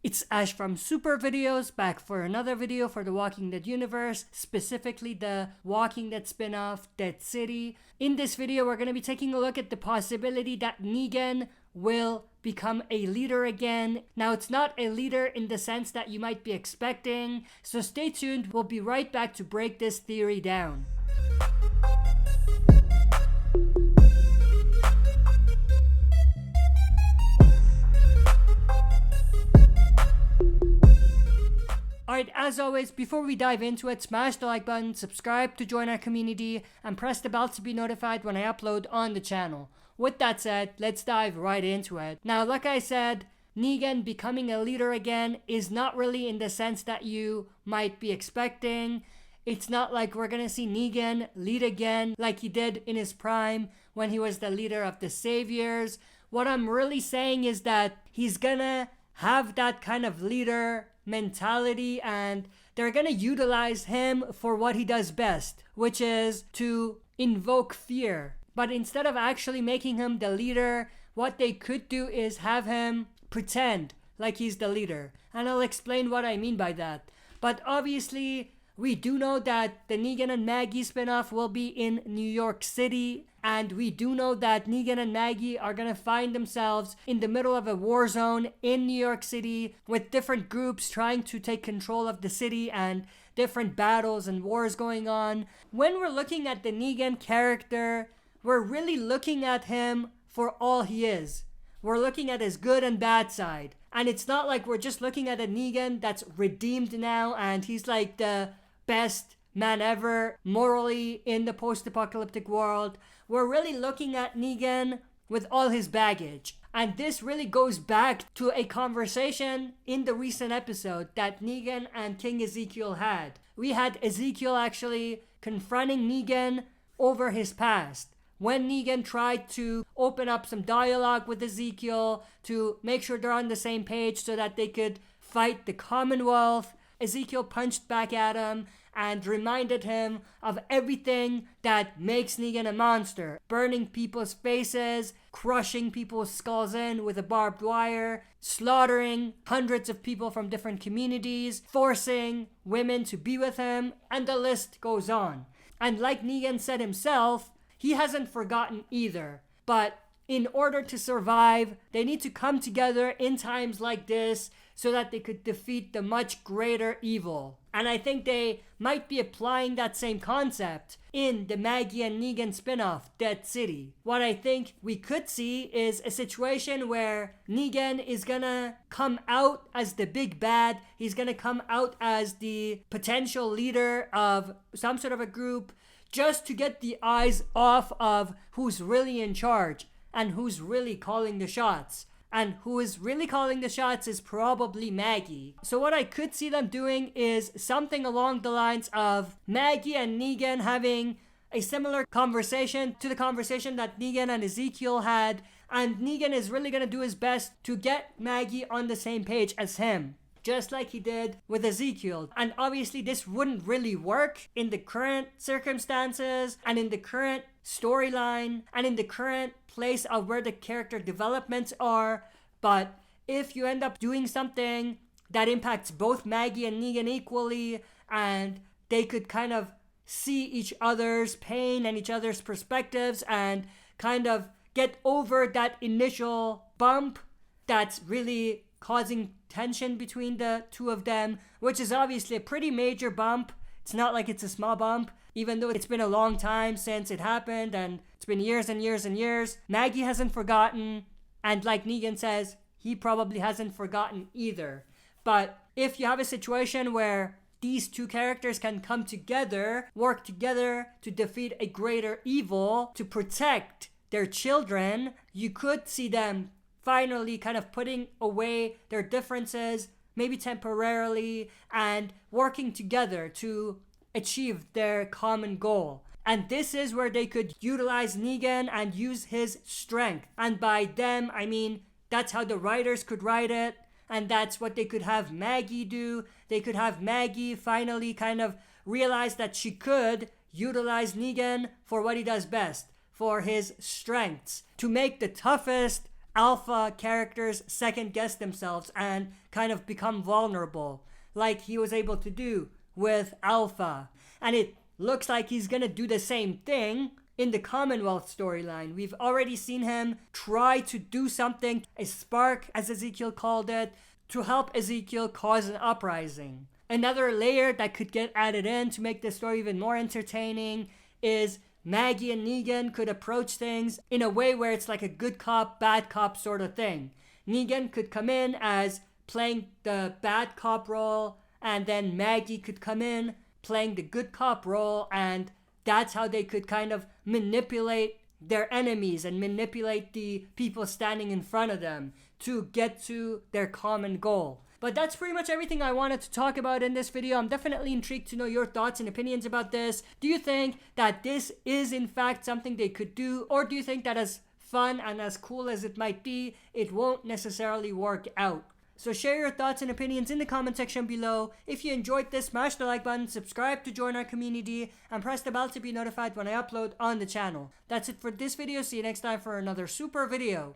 It's Ash from Super Videos, back for another video for the Walking Dead universe, specifically the Walking Dead spin-off, Dead City. In this video, we're going to be taking a look at the possibility that Negan will become a leader again. Now, it's not a leader in the sense that you might be expecting, so stay tuned. We'll be right back to break this theory down. Alright, as always, before we dive into it, smash the like button, subscribe to join our community, and press the bell to be notified when I upload on the channel. With that said, let's dive right into it. Now, like I said, Negan becoming a leader again is not really in the sense that you might be expecting. It's not like we're gonna see Negan lead again like he did in his prime when he was the leader of the Saviors. What I'm really saying is that he's gonna have that kind of leader mentality, and they're gonna utilize him for what he does best, which is to invoke fear. But instead of actually making him the leader, what they could do is have him pretend like he's the leader, and I'll explain what I mean by that. But obviously, we do know that the Negan and Maggie spinoff will be in New York City, and we do know that Negan and Maggie are gonna find themselves in the middle of a war zone in New York City with different groups trying to take control of the city and different battles and wars going on. When we're looking at the Negan character, we're really looking at him for all he is. We're looking at his good and bad side. And it's not like we're just looking at a Negan that's redeemed now and he's like the best man ever morally in the post-apocalyptic world. We're really looking at Negan with all his baggage. And this really goes back to a conversation in the recent episode that Negan and King Ezekiel had. We had Ezekiel actually confronting Negan over his past. When Negan tried to open up some dialogue with Ezekiel to make sure they're on the same page so that they could fight the Commonwealth, Ezekiel punched back at him and reminded him of everything that makes Negan a monster. Burning people's faces, crushing people's skulls in with a barbed wire, slaughtering hundreds of people from different communities, forcing women to be with him, and the list goes on. And like Negan said himself, he hasn't forgotten either. But in order to survive, they need to come together in times like this so that they could defeat the much greater evil. And I think they might be applying that same concept in the Maggie and Negan spinoff, Dead City. What I think we could see is a situation where Negan is gonna come out as the big bad. He's gonna come out as the potential leader of some sort of a group, just to get the eyes off of who's really in charge and who's really calling the shots. And who is really calling the shots is probably Maggie. So what I could see them doing is something along the lines of Maggie and Negan having a similar conversation to the conversation that Negan and Ezekiel had. And Negan is really going to do his best to get Maggie on the same page as him, just like he did with Ezekiel. And obviously this wouldn't really work in the current circumstances and in the current storyline and in the current place of where the character developments are. But if you end up doing something that impacts both Maggie and Negan equally, and they could kind of see each other's pain and each other's perspectives and kind of get over that initial bump that's really causing tension between the two of them, which is obviously a pretty major bump. It's not like it's a small bump, even though it's been a long time since it happened and it's been years and years and years. Maggie hasn't forgotten, and like Negan says, he probably hasn't forgotten either. But if you have a situation where these two characters can come together, work together to defeat a greater evil, to protect their children, you could see them finally kind of putting away their differences, maybe temporarily, and working together to achieve their common goal. And this is where they could utilize Negan and use his strength. And by them, I mean, that's how the writers could write it, and that's what they could have Maggie do. They could have Maggie finally kind of realize that she could utilize Negan for what he does best, for his strengths, to make the toughest alpha characters second guess themselves and kind of become vulnerable, like he was able to do with Alpha. And it looks like he's gonna do the same thing in the Commonwealth storyline. We've already seen him try to do something, a spark as Ezekiel called it, to help Ezekiel cause an uprising. Another layer that could get added in to make the story even more entertaining is Maggie and Negan could approach things in a way where it's like a good cop, bad cop sort of thing. Negan could come in as playing the bad cop role, and then Maggie could come in playing the good cop role, and that's how they could kind of manipulate their enemies and manipulate the people standing in front of them to get to their common goal. But that's pretty much everything I wanted to talk about in this video. I'm definitely intrigued to know your thoughts and opinions about this. Do you think that this is in fact something they could do, or do you think that as fun and as cool as it might be, it won't necessarily work out? So share your thoughts and opinions in the comment section below. If you enjoyed this, smash the like button, subscribe to join our community, and press the bell to be notified when I upload on the channel. That's it for this video. See you next time for another super video.